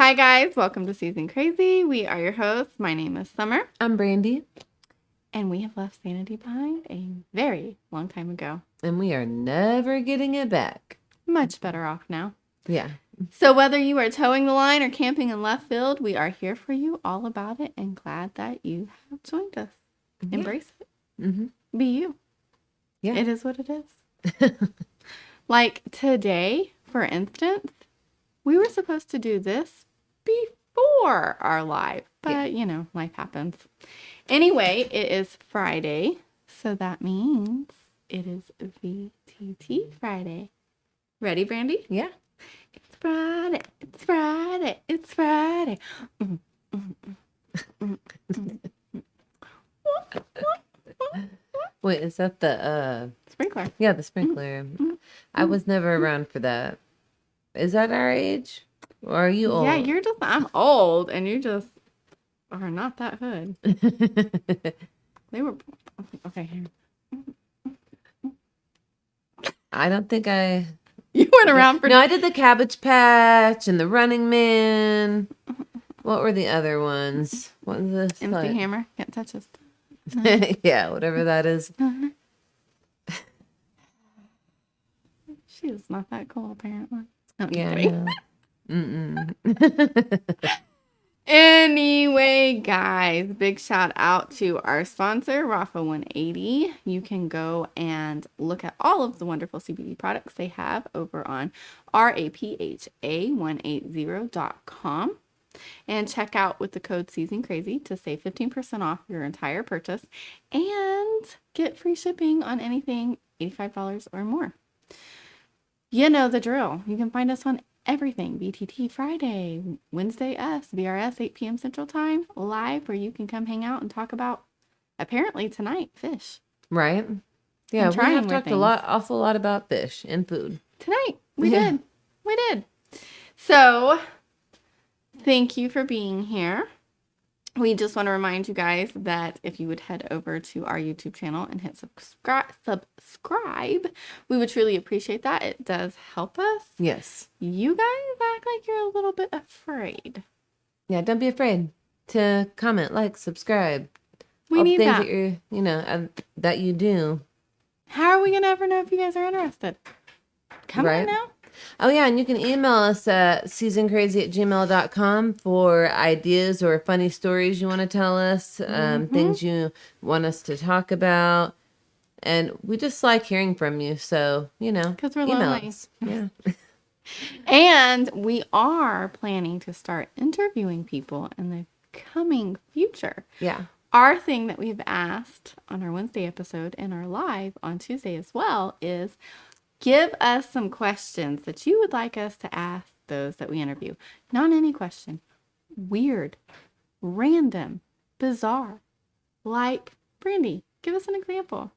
Hi, guys. Welcome to Season Crazy. We are your hosts. My name is Summer. I'm Brandi. And we have left sanity behind a very long time ago. And we are never getting it back. Much better off now. Yeah. So whether you are towing the line or camping in left field, we are here for you, all about it, and glad that you have joined us. Yeah. Embrace it. Mm-hmm. Be you. Yeah. It is what it is. Like today, for instance, we were supposed to do this before our live, but you know, life happens. Anyway, it is Friday, so that means it is VTT Friday. Ready, Brandi? Yeah. It's Friday, it's Friday, it's Friday. Wait, is that the Sprinkler? Yeah, the sprinkler. I was never around for that. Is that our age? Or are you old? Yeah, I'm old, and you just are not that hood. They were, okay, here. I don't think You weren't around for... No, I did the Cabbage Patch and the Running Man. What were the other ones? What was this? MC Hammer. Can't touch us. Yeah, whatever that is. She is not that cool, apparently. No, Yeah. Anyway, guys, big shout out to our sponsor, Rafa 180. You can go and look at all of the wonderful CBD products they have over on rapha180.com. And check out with the code Season Crazy to save 15% off your entire purchase and get free shipping on anything $85 or more. You know the drill. You can find us on everything. VTT Friday, Wednesday VRS 8 p.m. Central Time, live, where you can come hang out and talk about, apparently tonight, fish. Right? Yeah, we have talked awful lot about fish and food. Tonight, we did. So... thank you for being here. We just want to remind you guys that if you would head over to our YouTube channel and hit subscribe, we would truly appreciate that. It does help us. Yes. You guys act like you're a little bit afraid. Yeah, don't be afraid to comment, like, subscribe. We need that. That that you do. How are we going to ever know if you guys are interested? Come on now. Oh, yeah, and you can email us at seasoncrazy@gmail.com for ideas or funny stories you want to tell us, things you want us to talk about. And we just like hearing from you, so, because we're email lonely. us. Yeah. And we are planning to start interviewing people in the coming future. Yeah. Our thing that we've asked on our Wednesday episode and our live on Tuesday as well is... give us some questions that you would like us to ask those that we interview. Not any question. Weird, random, bizarre. Like, Brandi, give us an example.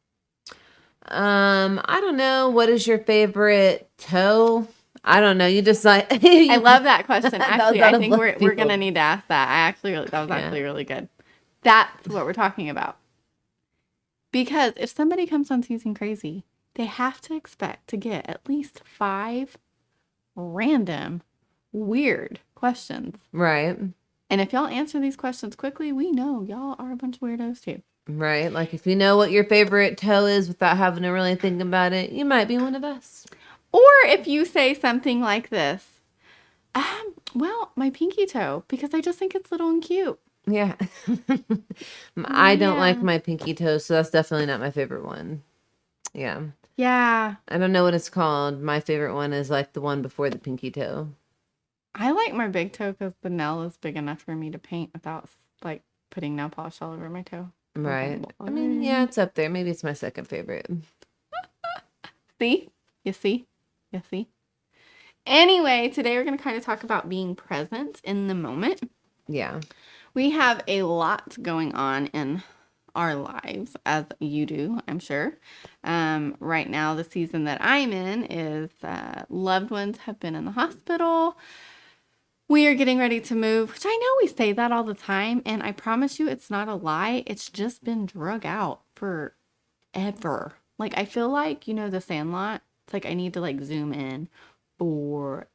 I don't know. What is your favorite toe? I don't know. You just like... I love that question. Actually, I think we're going to need to ask that. That was actually really good. That's what we're talking about. Because if somebody comes on Season Crazy... they have to expect to get at least 5 random, weird questions. Right. And if y'all answer these questions quickly, we know y'all are a bunch of weirdos too. Right. Like if you know what your favorite toe is without having to really think about it, you might be one of us. Or if you say something like this, well, my pinky toe, because I just think it's little and cute. Yeah. I don't like my pinky toe, so that's definitely not my favorite one. Yeah. Yeah. I don't know what it's called. My favorite one is like the one before the pinky toe. I like my big toe because the nail is big enough for me to paint without like putting nail polish all over my toe. Right. I mean, yeah, it's up there. Maybe it's my second favorite. See? You see? Anyway, today we're going to kind of talk about being present in the moment. Yeah. We have a lot going on in our lives, as you do, I'm sure. Right now, the season that I'm in is loved ones have been in the hospital. We are getting ready to move, which I know we say that all the time, and I promise you it's not a lie. It's just been drug out forever. Like, I feel like, The Sandlot. It's like I need to, zoom in forever.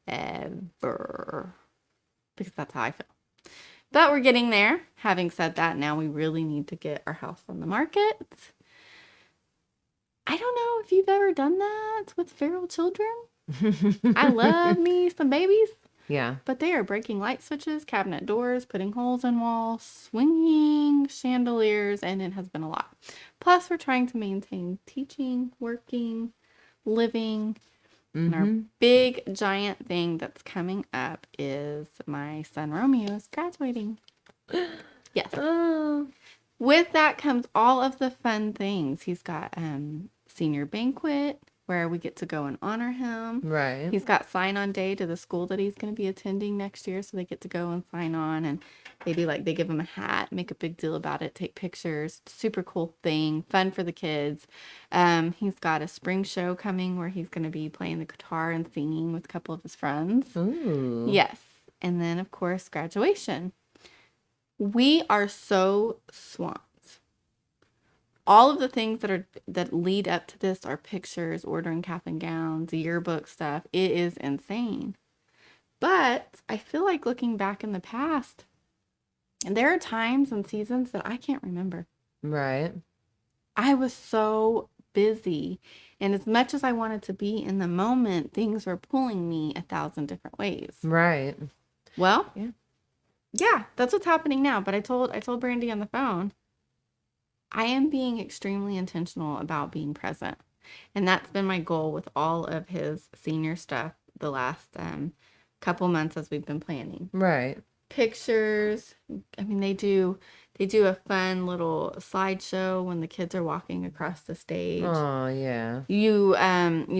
because that's how I feel. But we're getting there. Having said that, now we really need to get our house on the market. I don't know if you've ever done that with feral children. I love me some babies. Yeah. But they are breaking light switches, cabinet doors, putting holes in walls, swinging chandeliers, and it has been a lot. Plus, we're trying to maintain teaching, working, living. And our big, giant thing that's coming up is my son Romeo is graduating. Yes. Oh. With that comes all of the fun things. He's got senior banquet where we get to go and honor him. Right. He's got sign-on day to the school that he's going to be attending next year, so they get to go and sign on, and they give him a hat, make a big deal about it, take pictures. Super cool thing, fun for the kids. He's got a spring show coming where he's going to be playing the guitar and singing with a couple of his friends. Ooh. Yes. And then, of course, graduation. We are so swamped. All of the things that lead up to this are pictures, ordering cap and gowns, yearbook stuff. It is insane. But I feel like looking back in the past, and there are times and seasons that I can't remember. Right. I was so busy. And as much as I wanted to be in the moment, things were pulling me 1,000 different ways. Right. Well, yeah, that's what's happening now. But I told Brandi on the phone, I am being extremely intentional about being present. And that's been my goal with all of his senior stuff the last couple months as we've been planning. Right. Pictures. I mean, they do a fun little slideshow when the kids are walking across the stage. Oh, yeah. You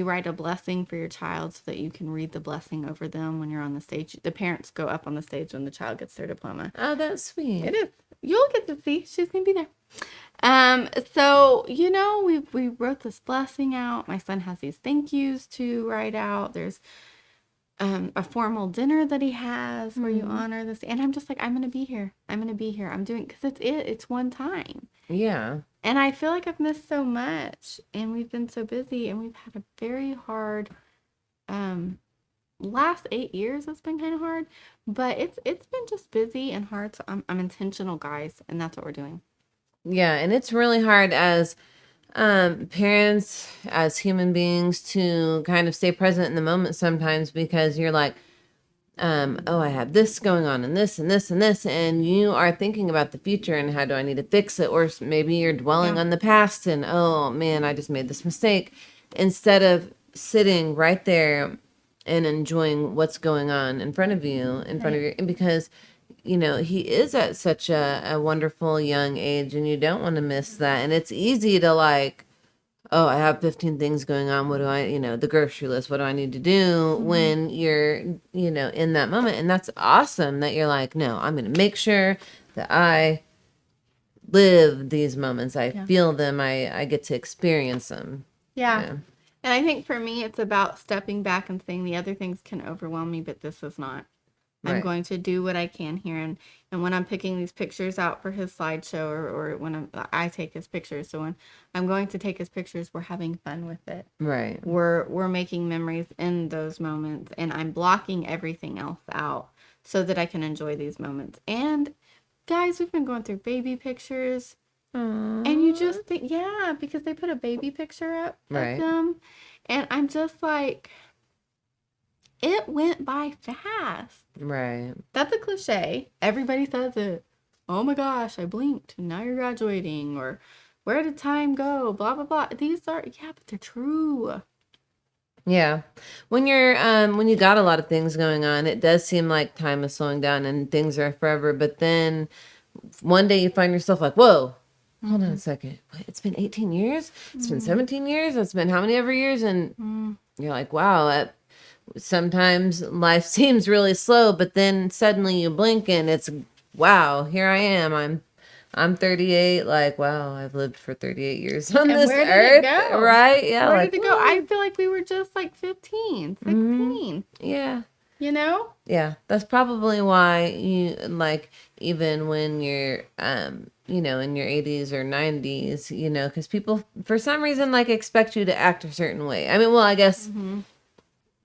write a blessing for your child so that you can read the blessing over them when you're on the stage. The parents go up on the stage when the child gets their diploma. Oh, that's sweet. It is. You'll get to see. She's going to be there. So, we wrote this blessing out. My son has these thank yous to write out. There's a formal dinner that he has where you honor this. And I'm just like, I'm going to be here. I'm going to be here. I'm doing, because it's one time. Yeah. And I feel like I've missed so much, and we've been so busy, and we've had a very hard, last 8 years has been kind of hard, but it's been just busy and hard. So I'm intentional, guys. And that's what we're doing. Yeah, and it's really hard as parents, as human beings, to kind of stay present in the moment sometimes, because you're like, oh, I have this going on and this and this and this, and you are thinking about the future and how do I need to fix it, or maybe you're dwelling on the past and, oh man, I just made this mistake, instead of sitting right there and enjoying what's going on in front of you, because he is at such a wonderful young age, and you don't want to miss that. And it's easy to like, oh, I have 15 things going on. What do I, the grocery list, what do I need to do when you're, in that moment? And that's awesome that you're like, no, I'm going to make sure that I live these moments. I feel them. I get to experience them. Yeah. And I think for me, it's about stepping back and saying the other things can overwhelm me, but this is not. I'm going to do what I can here. And when I'm picking these pictures out for his slideshow, or when I take his pictures. So when I'm going to take his pictures, we're having fun with it. Right. We're making memories in those moments, and I'm blocking everything else out so that I can enjoy these moments. And guys, we've been going through baby pictures. Aww. And you just think, because they put a baby picture up of them. And I'm just like, it went by fast. Right. That's a cliche. Everybody says it. Oh my gosh, I blinked and now you're graduating. Or where did time go? Blah, blah, blah. These are, but they're true. Yeah. When you got a lot of things going on, it does seem like time is slowing down and things are forever. But then one day you find yourself like, whoa, hold on a second. It's been 18 years? It's been 17 years? It's been how many ever years? And you're like, wow, sometimes life seems really slow, but then suddenly you blink and it's, wow, here I am. I'm 38. Like, wow, I've lived for 38 years on this where earth. Did it go? Right? Yeah. Where did it go? I feel like we were just like 15, 16. Yeah. Yeah. That's probably why you like, even when you're, in your 80s or 90s, because people for some reason like expect you to act a certain way. I mean, well, I guess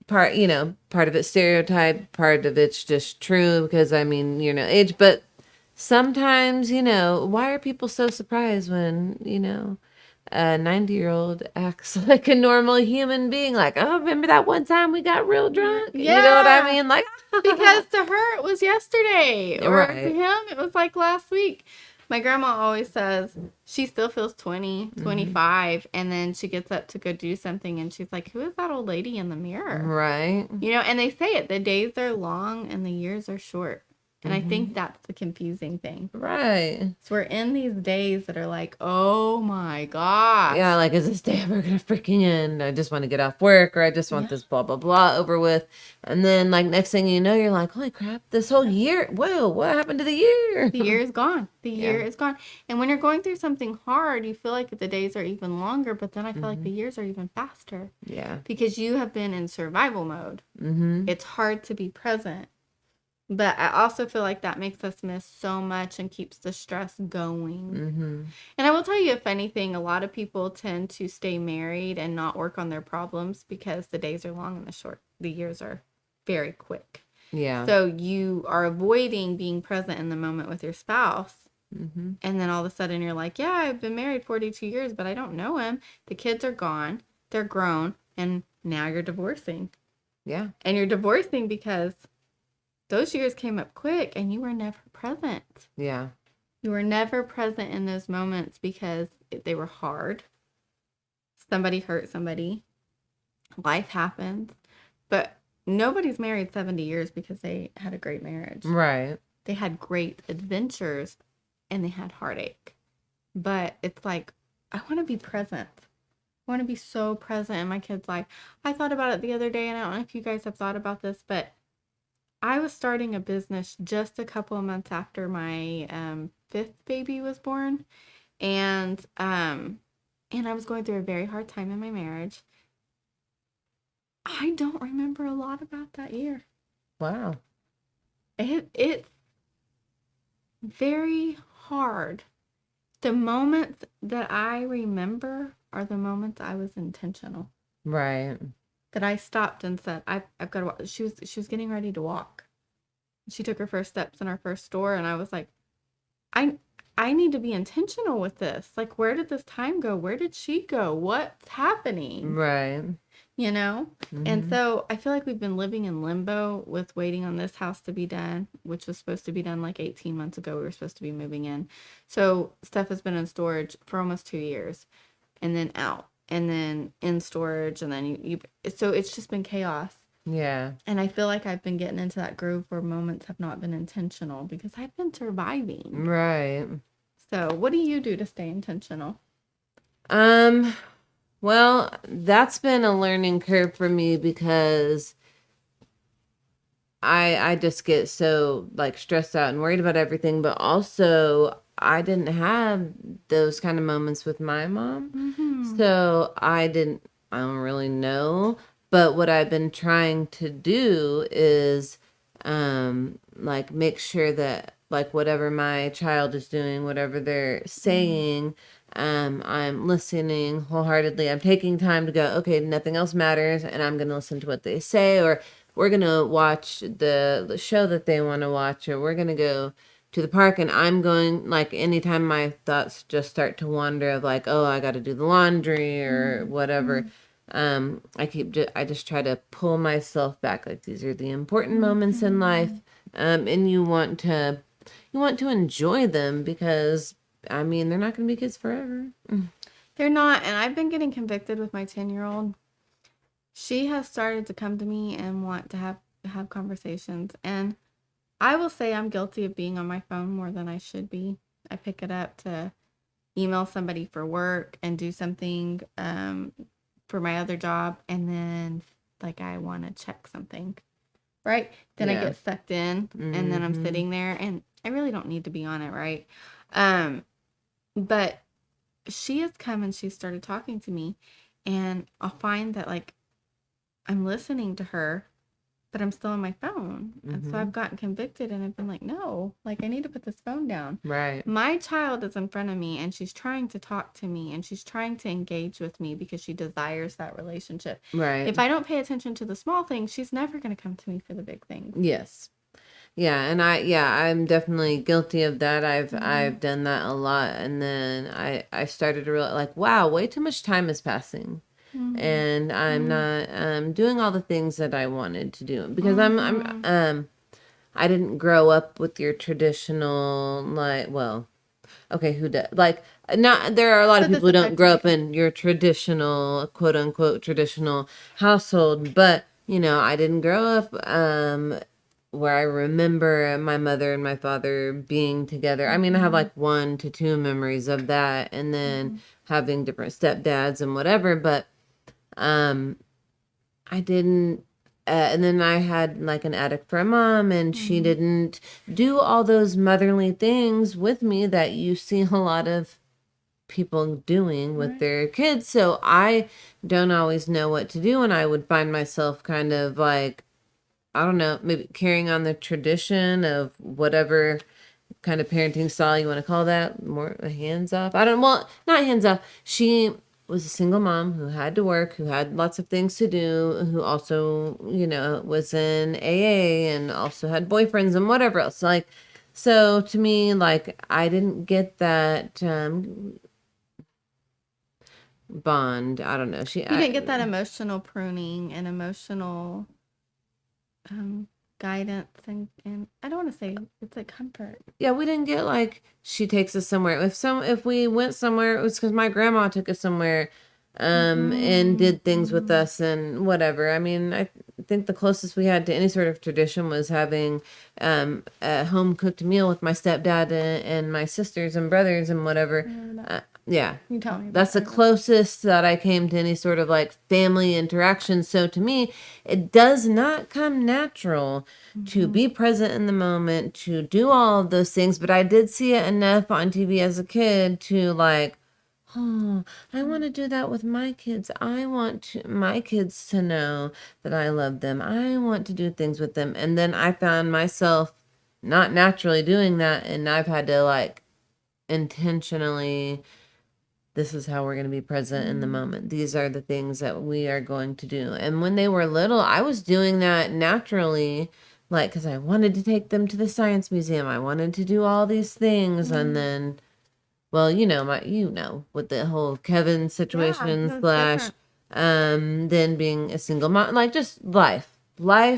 part, part of it's stereotype, part of it's just true because I mean, age, but sometimes, why are people so surprised when, a 90-year-old acts like a normal human being? Like, oh, remember that one time we got real drunk? You know what I Yeah. mean? Like, Because to her it was yesterday, or to right. him it was like last week. My grandma always says she still feels 20, 25, and then she gets up to go do something and she's like, who is that old lady in the mirror? Right. And they say it, the days are long and the years are short. And I think that's the confusing thing. Right. So we're in these days that are like, oh my gosh. Yeah, like, is this day ever gonna freaking end? I just want to get off work, or I just want this blah blah blah over with. And then, like, next thing you know, you're like, holy crap, this whole year, whoa, what happened to the year? The year is gone. The Yeah. year is gone. And when you're going through something hard, you feel like the days are even longer, but then I feel like the years are even faster. Yeah. Because you have been in survival mode. Mm-hmm. It's hard to be present. But I also feel like that makes us miss so much and keeps the stress going. Mm-hmm. And I will tell you, if anything, a lot of people tend to stay married and not work on their problems because the days are long and the years are very quick. Yeah. So you are avoiding being present in the moment with your spouse. Mm-hmm. And then all of a sudden you're like, yeah, I've been married 42 years, but I don't know him. The kids are gone. They're grown. And now you're divorcing. Yeah. And you're divorcing because those years came up quick and you were never present. Yeah. You were never present in those moments because they were hard. Somebody hurt somebody. Life happens. But nobody's married 70 years because they had a great marriage. Right. They had great adventures and they had heartache. But it's like, I want to be present. I want to be so present. And my kid's like, I thought about it the other day, and I don't know if you guys have thought about this, but I was starting a business just a couple of months after my fifth baby was born. And I was going through a very hard time in my marriage. I don't remember a lot about that year. Wow. It's very hard. The moments that I remember are the moments I was intentional. Right. That I stopped and said, I've got to walk. She was getting ready to walk. She took her first steps in our first store, and I was like, I need to be intentional with this. Like, where did this time go? Where did she go? What's happening? Right. And so I feel like we've been living in limbo with waiting on this house to be done, which was supposed to be done like 18 months ago. We were supposed to be moving in. So stuff has been in storage for almost 2 years, and then out, and then in storage, and then so it's just been chaos. Yeah. And I feel like I've been getting into that groove where moments have not been intentional because I've been surviving. Right. So what do you do to stay intentional? Well, that's been a learning curve for me because I just get so like stressed out and worried about everything, but also I didn't have those kind of moments with my mom. So I don't really know, but what I've been trying to do is like make sure that like whatever my child is doing, whatever they're saying, I'm listening wholeheartedly. I'm taking time to go, okay, nothing else matters, and I'm going to listen to what they say, or we're going to watch the show that they want to watch, or we're going to go to the park, and I'm going, like, anytime my thoughts just start to wander of like, oh, I got to do the laundry or whatever, I just try to pull myself back. Like, these are the important moments in life. And you want to enjoy them because I mean, they're not going to be kids forever. They're not. And I've been getting convicted with my 10-year-old. She has started to come to me and want to have conversations. And I will say I'm guilty of being on my phone more than I should be. I pick it up to email somebody for work and do something for my other job. And then like I want to check something. Right? Then I get sucked in and then I'm sitting there and I really don't need to be on it. Right? But she has come and she started talking to me, and I'll find that like I'm listening to her, but I'm still on my phone. And so I've gotten convicted and I've been like, no, like I need to put this phone down. Right. My child is in front of me and she's trying to talk to me and she's trying to engage with me because she desires that relationship. Right. If I don't pay attention to the small things, she's never going to come to me for the big things. Yes. Yeah, and I'm definitely guilty of that. I've done that a lot, and then I started to realize, like, wow, way too much time is passing. And I'm not doing all the things that I wanted to do because I didn't grow up with your traditional, like, well, okay, who does, like, not, there are a lot of But this people who don't affects grow my up in your traditional, quote unquote, traditional household, but I didn't grow up where I remember my mother and my father being together. I mean, I have like 1 to 2 memories of that, and then having different stepdads and whatever, but I didn't. And then I had like an addict for a mom, and she didn't do all those motherly things with me that you see a lot of people doing with their kids. So I don't always know what to do, and I would find myself kind of like, I don't know, maybe carrying on the tradition of whatever kind of parenting style you want to call that, more hands off. I don't, well, not hands off. She was a single mom who had to work, who had lots of things to do, who also, was in AA and also had boyfriends and whatever else. Like, so to me, like, I didn't get that bond. I don't know. You didn't get that emotional pruning and emotional guidance and I don't want to say it's like comfort. Yeah, we didn't get like she takes us somewhere. If we went somewhere, it was because my grandma took us somewhere, and did things with us and whatever. I mean, I think the closest we had to any sort of tradition was having a home cooked meal with my stepdad and my sisters and brothers and whatever. Yeah. You tell me. That's the closest that I came to any sort of like family interaction. So to me, it does not come natural to be present in the moment, to do all of those things. But I did see it enough on TV as a kid to like, oh, I want to do that with my kids. I want my kids to know that I love them. I want to do things with them. And then I found myself not naturally doing that. And I've had to like intentionally, this is how we're going to be present in the moment. These are the things that we are going to do. And when they were little, I was doing that naturally, like, because I wanted to take them to the science museum. I wanted to do all these things. And then, well, with the whole Kevin situation slash, then being a single mom, like just life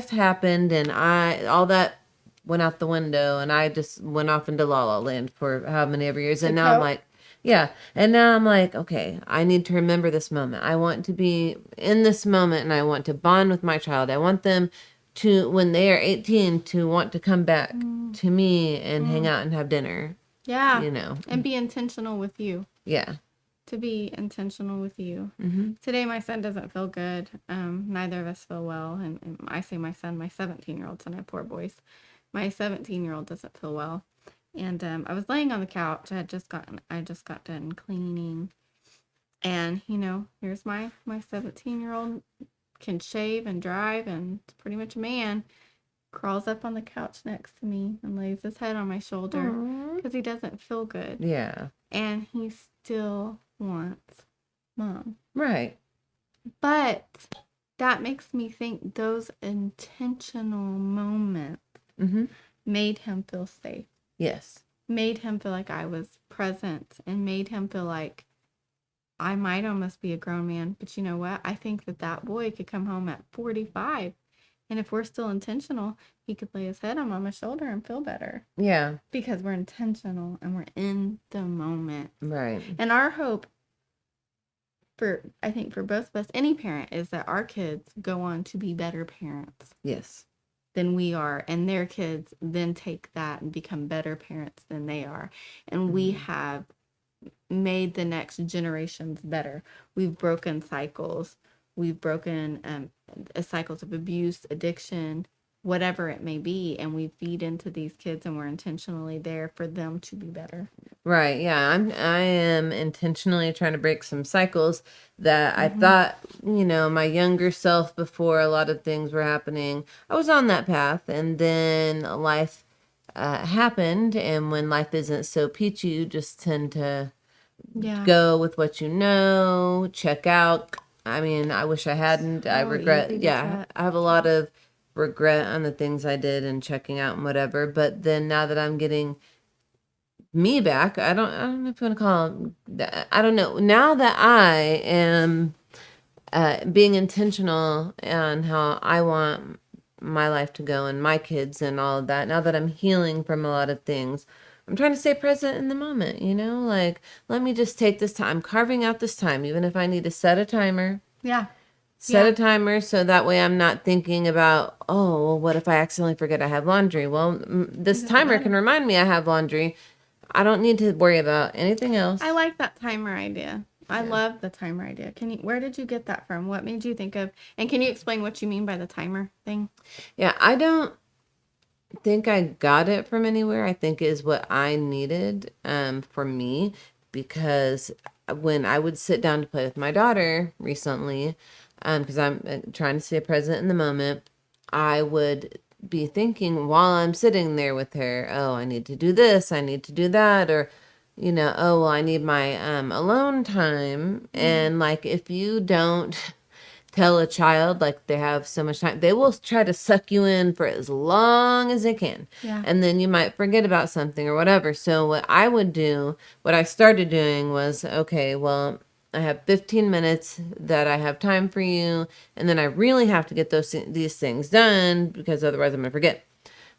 happened, and all that went out the window, and I just went off into La La Land for how many ever years. And now I'm like, yeah. And now I'm like, okay, I need to remember this moment. I want to be in this moment, and I want to bond with my child. I want them to, when they are 18, to want to come back to me and hang out and have dinner. Yeah. And be intentional with you. Yeah. To be intentional with you. Today my son doesn't feel good. Neither of us feel well. And I say my son, my 17-year-old son, I have 4 boys. My 17-year-old doesn't feel well. And I was laying on the couch. I just got done cleaning. And, here's my 17-year-old can shave and drive and it's pretty much a man. Crawls up on the couch next to me and lays his head on my shoulder because he doesn't feel good. Yeah. And he still wants mom. Right. But that makes me think those intentional moments made him feel safe. Yes. Made him feel like I was present and made him feel like I might almost be a grown man. But you know what? I think that boy could come home at 45. And if we're still intentional, he could lay his head on mama's shoulder and feel better. Yeah. Because we're intentional and we're in the moment. Right. And our hope I think for both of us, any parent, is that our kids go on to be better parents. Yes. Than we are. And their kids then take that and become better parents than they are. And we have made the next generations better. We've broken cycles. We've broken cycles of abuse, addiction, whatever it may be, and we feed into these kids and we're intentionally there for them to be better. Right. Yeah. I am intentionally trying to break some cycles that I thought, my younger self, before a lot of things were happening, I was on that path, and then life happened. And when life isn't so peachy, you just tend to Yeah. go with what you know, check out. I mean, I wish I hadn't. I So regret. easy to Yeah, check. I have a lot of regret on the things I did and checking out and whatever. But then now that I'm getting me back, I don't know if you want to call it that. I don't know. Now that I am being intentional on how I want my life to go and my kids and all of that, now that I'm healing from a lot of things, I'm trying to stay present in the moment, like, let me just take this time, carving out this time, even if I need to set a timer. Yeah. Set a timer so that way I'm not thinking about, oh, well, what if I accidentally forget I have laundry? Well, this timer can remind me I have laundry. I don't need to worry about anything else. I like that timer idea. I love the timer idea. Where did you get that from? What made you think of, and can you explain what you mean by the timer thing? Yeah, I don't think I got it from anywhere. I think is what I needed for me, because when I would sit down to play with my daughter recently, because I'm trying to stay present in the moment, I would be thinking while I'm sitting there with her, oh, I need to do this, I need to do that, or oh, well, I need my alone time. And like, if you don't tell a child like they have so much time, they will try to suck you in for as long as they can. Yeah. And then you might forget about something or whatever. So what I would do, what I started doing was, okay, well, I have 15 minutes that I have time for you, and then I really have to get these things done, because otherwise I'm going to forget.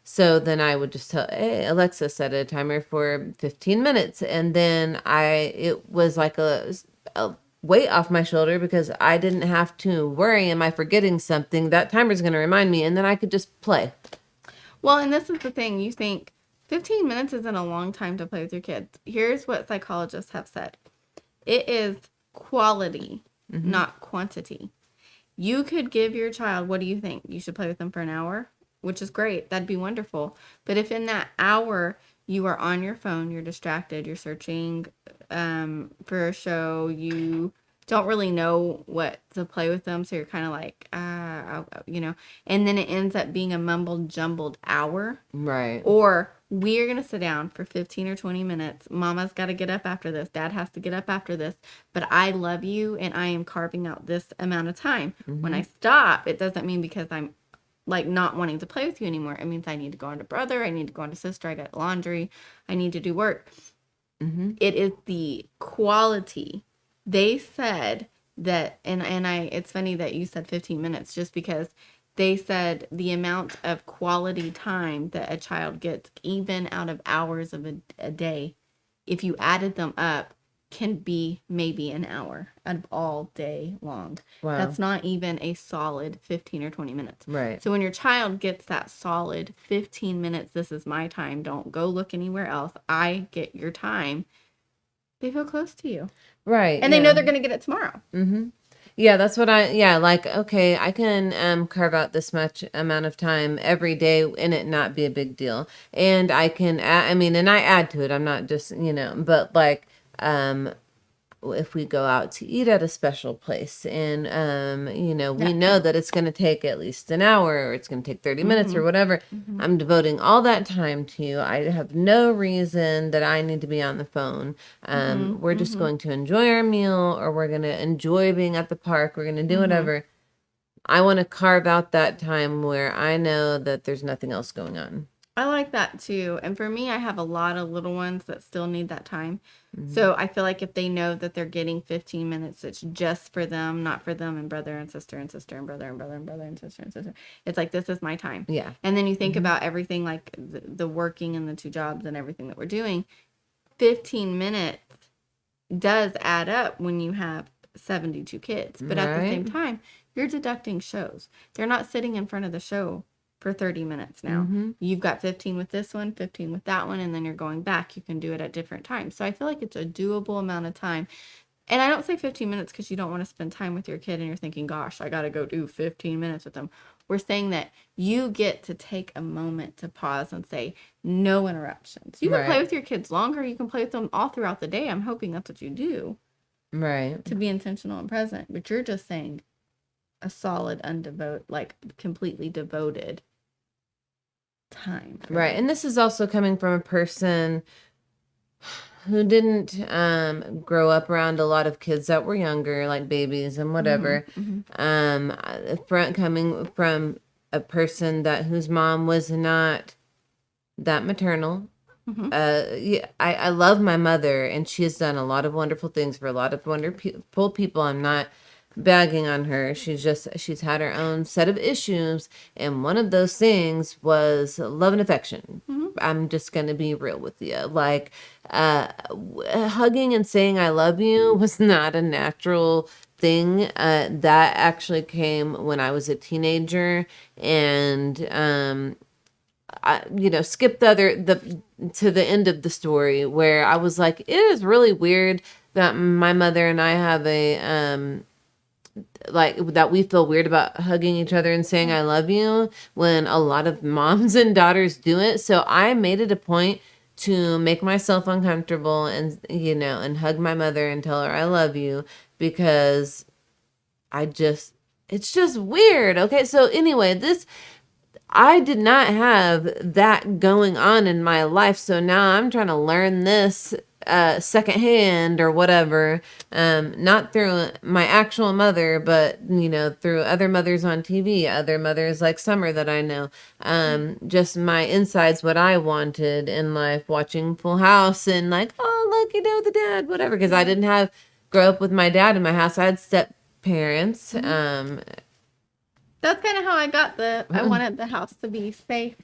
So then I would just tell, hey, Alexa, set a timer for 15 minutes. And then it was like a weight off my shoulder, because I didn't have to worry, am I forgetting something? That timer's going to remind me, and then I could just play. Well, and this is the thing. You think 15 minutes isn't a long time to play with your kids. Here's what psychologists have said. It is quality, not quantity. You could give your child, what do you think? You should play with them for an hour, which is great. That'd be wonderful. But if in that hour you are on your phone, you're distracted, you're searching for a show, you don't really know what to play with them, so you're kind of like, and then it ends up being a mumbled jumbled hour. Right. Or we're going to sit down for 15 or 20 minutes. Mama's got to get up after this. Dad has to get up after this. But I love you, and I am carving out this amount of time. When I stop, it doesn't mean because I'm like not wanting to play with you anymore. It means I need to go on to brother. I need to go on to sister. I got laundry. I need to do work. It is the quality. They said that, it's funny that you said 15 minutes, just because they said the amount of quality time that a child gets, even out of hours of a day, if you added them up, can be maybe an hour out of all day long. Wow. That's not even a solid 15 or 20 minutes. Right. So when your child gets that solid 15 minutes, this is my time, don't go look anywhere else, I get your time, they feel close to you. Right. And they know they're going to get it tomorrow. Yeah, that's what like, okay, I can carve out this much amount of time every day and it not be a big deal. And I can, and I add to it. I'm not just, but like, if we go out to eat at a special place, and we know that it's going to take at least an hour, or it's going to take 30 minutes or whatever, I'm devoting all that time to you. I have no reason that I need to be on the phone. We're just going to enjoy our meal, or we're going to enjoy being at the park, we're going to do whatever. I want to carve out that time where I know that there's nothing else going on. I like that too. And for me, I have a lot of little ones that still need that time. So I feel like if they know that they're getting 15 minutes, it's just for them, not for them and brother and sister and sister and brother and brother and brother and sister and sister. It's like, this is my time. Yeah. And then you think about everything, like the working and the 2 jobs and everything that we're doing. 15 minutes does add up when you have 72 kids. But at the same time, you're deducting shows. They're not sitting in front of the show for 30 minutes now. You've got 15 with this one, 15 with that one, and then you're going back. You can do it at different times. So I feel like it's a doable amount of time. And I don't say 15 minutes because you don't want to spend time with your kid and you're thinking, gosh, I got to go do 15 minutes with them. We're saying that you get to take a moment to pause and say, no interruptions. You can play with your kids longer. You can play with them all throughout the day. I'm hoping that's what you do. Right. To be intentional and present. But you're just saying a solid, completely devoted time. Right. And this is also coming from a person who didn't grow up around a lot of kids that were younger, like babies and whatever. Coming from a person whose mom was not that maternal. I love my mother, and she has done a lot of wonderful things for a lot of wonderful people. I'm not bagging on her. She's had her own set of issues, and one of those things was love and affection. I'm just gonna be real with you. Like, hugging and saying I love you was not a natural thing. That actually came when I was a teenager, and I, skip to the end of the story where I was like, it is really weird that my mother and I have that we feel weird about hugging each other and saying I love you when a lot of moms and daughters do it. So I made it a point to make myself uncomfortable and hug my mother and tell her I love you, because it's just weird. Okay. So anyway, I did not have that going on in my life. So now I'm trying to learn this secondhand or whatever, not through my actual mother, but through other mothers on TV, other mothers like Summer that I know, just my insides, what I wanted in life, watching Full House and like, oh look, the dad, whatever, because I didn't grow up with my dad in my house. I had step parents. That's kind of how I got I wanted the house to be safe,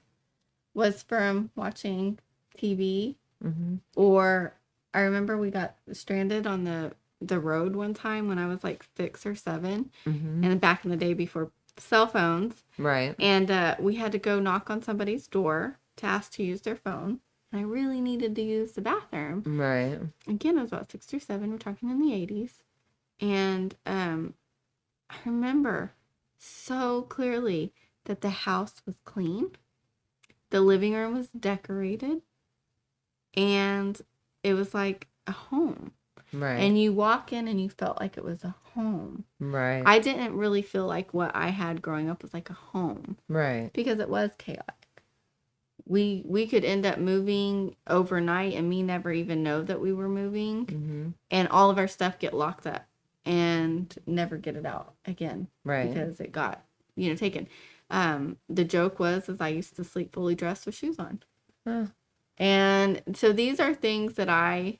was from watching TV. Or I remember we got stranded on the road one time when I was like 6 or 7, and back in the day before cell phones. Right. And we had to go knock on somebody's door to ask to use their phone. And I really needed to use the bathroom. Right. Again, I was about 6 or 7. We're talking in the 80s. And I remember so clearly that the house was clean. The living room was decorated. And it was like a home. Right. And you walk in and you felt like it was a home. Right. I didn't really feel like what I had growing up was like a home. Right. Because it was chaotic. We could end up moving overnight and me never even know that we were moving. And all of our stuff get locked up and never get it out again. Right. Because it got, taken. The joke was I used to sleep fully dressed with shoes on. Huh. And so these are things that I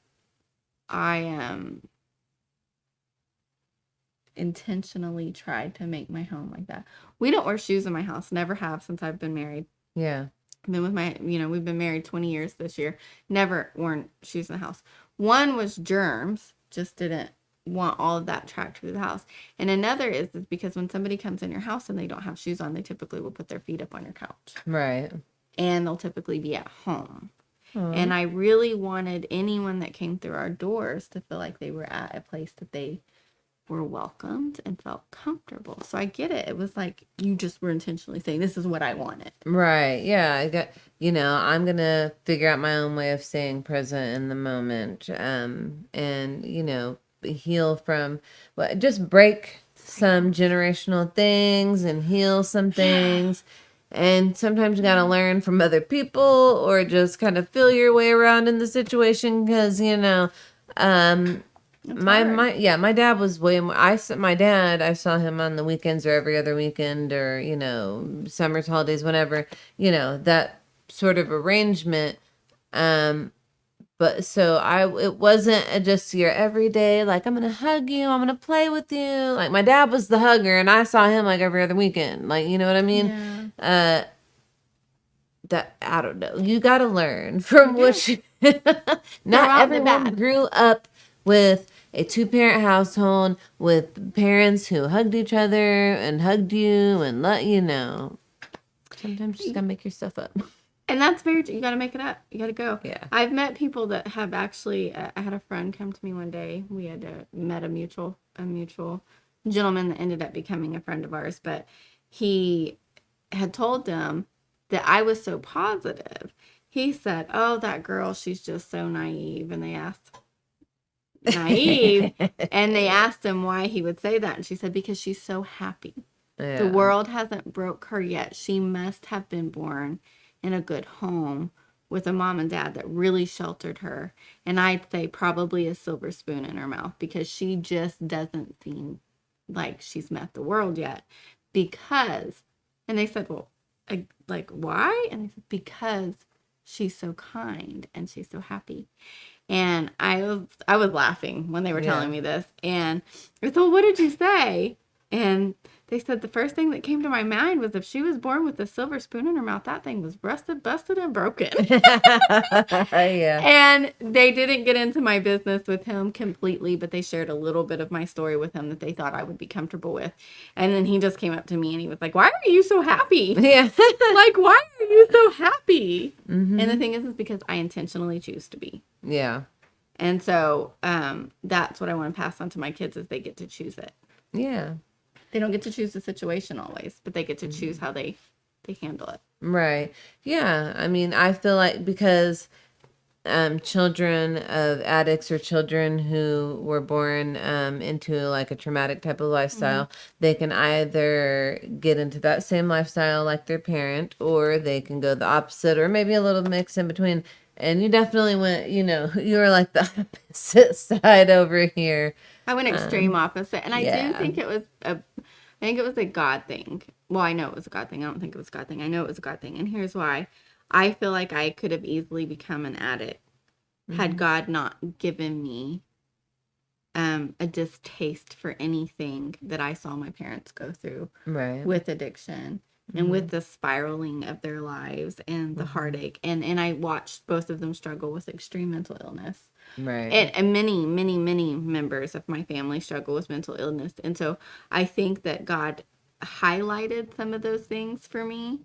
intentionally tried to make my home like that. We don't wear shoes in my house. Never have since I've been married. Yeah. I've been with we've been married 20 years this year. Never worn shoes in the house. One was germs. Just didn't want all of that tracked through the house. And another is because when somebody comes in your house and they don't have shoes on, they typically will put their feet up on your couch. Right. And they'll typically be at home. And I really wanted anyone that came through our doors to feel like they were at a place that they were welcomed and felt comfortable. So I get it. It was like you just were intentionally saying, this is what I wanted. Right. Yeah. I got, I'm going to figure out my own way of staying present in the moment. And, heal from, just break some generational things and heal some things. And sometimes you got to learn from other people or just kind of feel your way around in the situation. Cause my dad was way more, I saw him on the weekends or every other weekend or, summers, holidays, whenever, that sort of arrangement. But so it wasn't just your everyday, like, I'm going to hug you, I'm going to play with you. Like, my dad was the hugger and I saw him like every other weekend. Like, you know what I mean? Yeah. That, I don't know. You got to learn from what you, not everyone grew up with a 2-parent household with parents who hugged each other and hugged you and let you know. Sometimes you just got to make your stuff up. And that's very, you got to make it up. You got to go. Yeah. I've met people that have actually, I had a friend come to me one day. We had met a mutual gentleman that ended up becoming a friend of ours, but he had told them that I was so positive. He said, "Oh, that girl, she's just so naive." And they asked, naive? And they asked him why he would say that. And she said, because she's so happy. The Yeah. world hasn't broke her yet. She must have been born in a good home with a mom and dad that really sheltered her. And I'd say probably a silver spoon in her mouth because she just doesn't seem like she's met the world yet. Because, and they said, well, like, why? And they said, because she's so kind and she's so happy. And I was laughing when they were telling me this. And I said, well, what did you say? And they said the first thing that came to my mind was if she was born with a silver spoon in her mouth, that thing was rusted, busted, and broken. Yeah. And they didn't get into my business with him completely, but they shared a little bit of my story with him that they thought I would be comfortable with. And then he just came up to me and he was like, why are you so happy? Yeah. Like, why are you so happy? Mm-hmm. And the thing is because I intentionally choose to be. Yeah. And so that's what I want to pass on to my kids is they get to choose it. Yeah. They don't get to choose the situation always, but they get to choose how they handle it. Right. Yeah. I mean, I feel like because children of addicts or children who were born into like a traumatic type of lifestyle, they can either get into that same lifestyle like their parent, or they can go the opposite, or maybe a little mix in between. And you definitely went, you were like the opposite side over here. I went extreme opposite, and I do Yeah. think it was a God thing. Well, I know it was a God thing. I don't think it was a God thing. I know it was a God thing, and here's why. I feel like I could have easily become an addict had God not given me a distaste for anything that I saw my parents go through Right. with addiction and with the spiraling of their lives and the heartache. And I watched both of them struggle with extreme mental illness. Right. And many, many, many members of my family struggle with mental illness. And so I think that God highlighted some of those things for me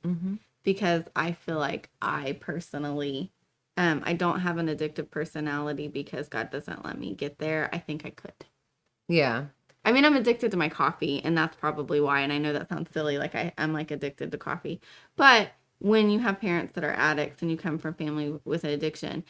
because I feel like I personally, I don't have an addictive personality because God doesn't let me get there. I think I could. Yeah. I mean, I'm addicted to my coffee, and that's probably why. And I know that sounds silly, like I'm like addicted to coffee. But when you have parents that are addicts and you come from family with an addiction,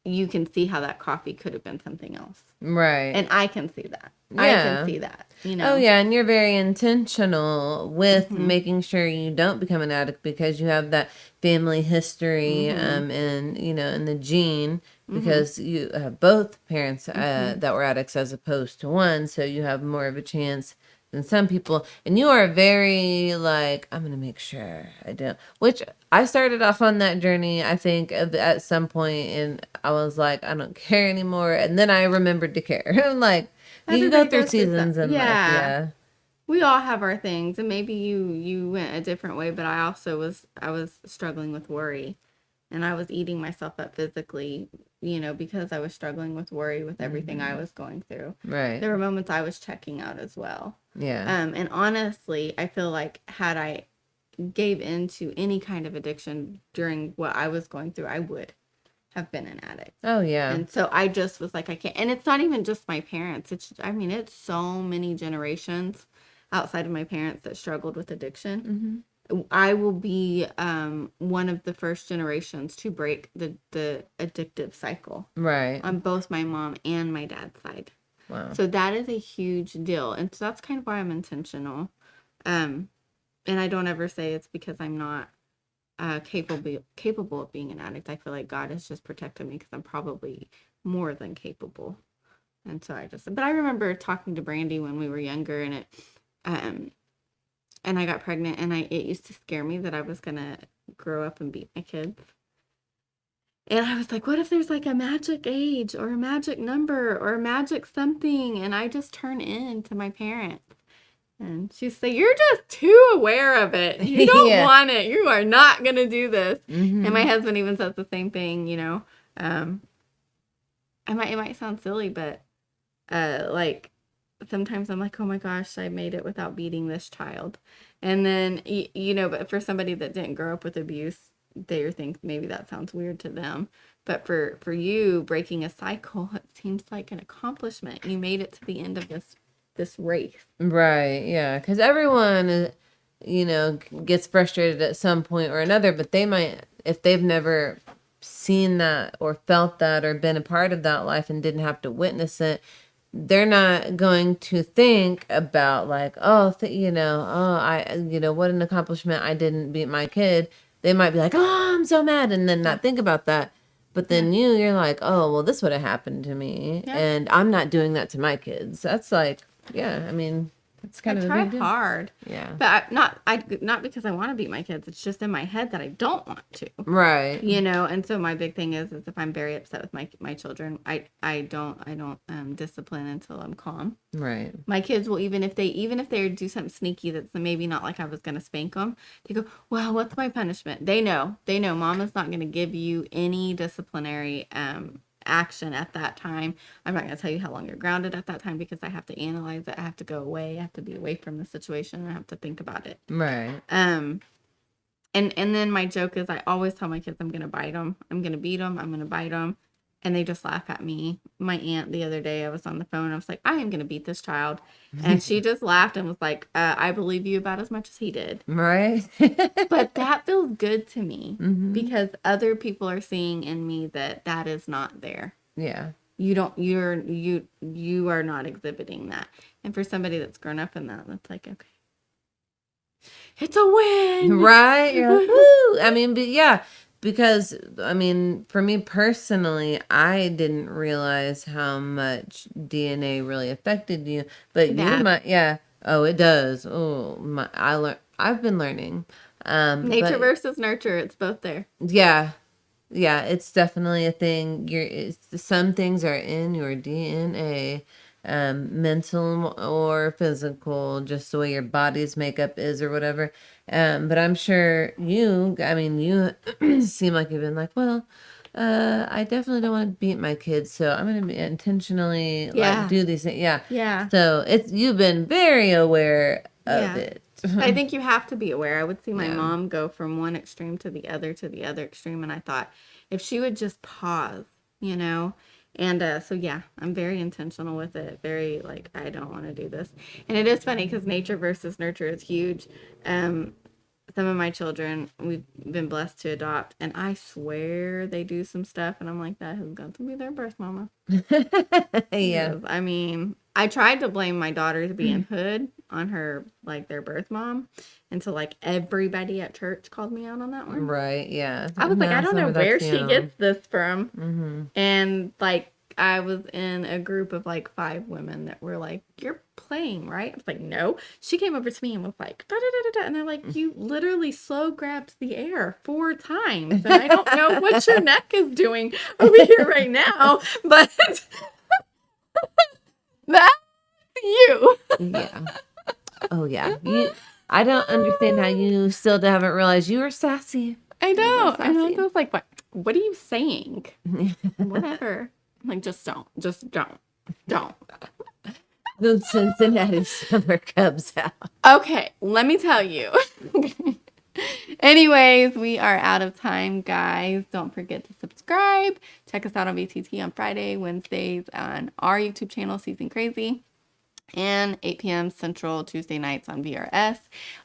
you can see how that coffee could have been something else. Right. And I can see that. Yeah. I can see that, Oh, yeah, and you're very intentional with making sure you don't become an addict because you have that family history and, in the gene because you have both parents that were addicts as opposed to one, so you have more of a chance than some people. And you are very, like, I'm going to make sure I don't, which I started off on that journey, I think, at some point, and I was like, I don't care anymore, and then I remembered to care. I'm like, you go through seasons in life, yeah. We all have our things, and maybe you went a different way, but I also was struggling with worry, and I was eating myself up physically, because I was struggling with worry with everything I was going through. Right. There were moments I was checking out as well. Yeah. And honestly, I feel like had I gave into any kind of addiction during what I was going through, I would have been an addict. Oh, yeah. And so I just was like, I can't. And it's not even just my parents. It's so many generations outside of my parents that struggled with addiction. I will be one of the first generations to break the addictive cycle. Right. On both my mom and my dad's side. Wow. So that is a huge deal. And so that's kind of why I'm intentional. And I don't ever say it's because I'm not capable of being an addict. I feel like God has just protected me because I'm probably more than capable. And so but I remember talking to Brandi when we were younger, and and I got pregnant, and it used to scare me that I was gonna grow up and beat my kids. And I was like, what if there's like a magic age or a magic number or a magic something, and I just turn in to my parents? And she's like, you're just too aware of it. You don't want it. You are not going to do this. And my husband even says the same thing, it might sound silly, but like sometimes I'm like, oh my gosh, I made it without beating this child. And then, but for somebody that didn't grow up with abuse, they think maybe that sounds weird to them. But for you, breaking a cycle, it seems like an accomplishment. You made it to the end of this race. Right. Yeah. Because everyone, gets frustrated at some point or another, but they might, if they've never seen that or felt that or been a part of that life and didn't have to witness it, they're not going to think about like, oh, what an accomplishment. I didn't beat my kid. They might be like, oh, I'm so mad. And then not think about that. But then you're like, oh, well, this would have happened to me. Yeah. And I'm not doing that to my kids. That's like, yeah, I mean, it's kind of a big deal. Hard. Yeah. But not because I want to beat my kids. It's just in my head that I don't want to. Right. And so my big thing is if I'm very upset with my children, I don't discipline until I'm calm. Right. My kids will even if they do something sneaky that's maybe not like I was going to spank them, they go, well, what's my punishment? They know mama's not going to give you any disciplinary action at that time. I'm not going to tell you how long you're grounded at that time because I have to analyze it. I have to go away. I have to be away from the situation. I have to think about it. Right. And then my joke is I always tell my kids I'm going to bite them. I'm going to beat them. I'm going to bite them. And they just laugh at me. My aunt the other day, I was on the phone. I was like, I am going to beat this child. And she just laughed and was like, I believe you about as much as he did. Right. But that feels good to me because other people are seeing in me that is not there. Yeah. You are not exhibiting that. And for somebody that's grown up in that, that's like, okay, it's a win. Right. You're like, woo. I mean, but yeah. Because, I mean, for me personally, I didn't realize how much DNA really affected you. But you might, yeah. Oh, it does. Oh, I've been learning. Nature versus nurture. It's both there. Yeah. Yeah, it's definitely a thing. Some things are in your DNA, mental or physical, just the way your body's makeup is or whatever. But I'm sure you seem like you've been like, well, I definitely don't want to beat my kids, so I'm going to intentionally like do these things. Yeah. Yeah. So you've been very aware of it. I think you have to be aware. I would see my mom go from one extreme to the other extreme, and I thought if she would just pause, and so yeah, I'm very intentional with it. Very like I don't want to do this, and it is funny because nature versus nurture is huge. Some of my children we've been blessed to adopt, and I swear they do some stuff, and I'm like, that has got to be their birth mama. Yeah. Because, I mean, I tried to blame my daughters being hood on her, like their birth mom, until like everybody at church called me out on that one. Right. Yeah. I was like, I don't know where she gets this from, and like. I was in a group of like 5 women that were like, you're playing, right? I was like, no. She came over to me and was like, da, da, da, da, da. And they're like, you literally slow grabbed the air 4 times. And I don't know what your neck is doing over here right now, but that's you. Yeah. Oh, yeah. I don't understand how you still haven't realized you were sassy. I know. And I was like, what are you saying? Whatever. Like, just don't. The Cincinnati Summer Cubs out. Okay, let me tell you. Anyways, we are out of time, guys. Don't forget to subscribe. Check us out on VTT on Friday, Wednesdays on our YouTube channel, Season Crazy, and 8 p.m. Central Tuesday nights on VRS.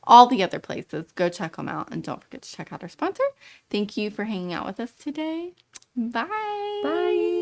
All the other places, go check them out. And don't forget to check out our sponsor. Thank you for hanging out with us today. Bye. Bye.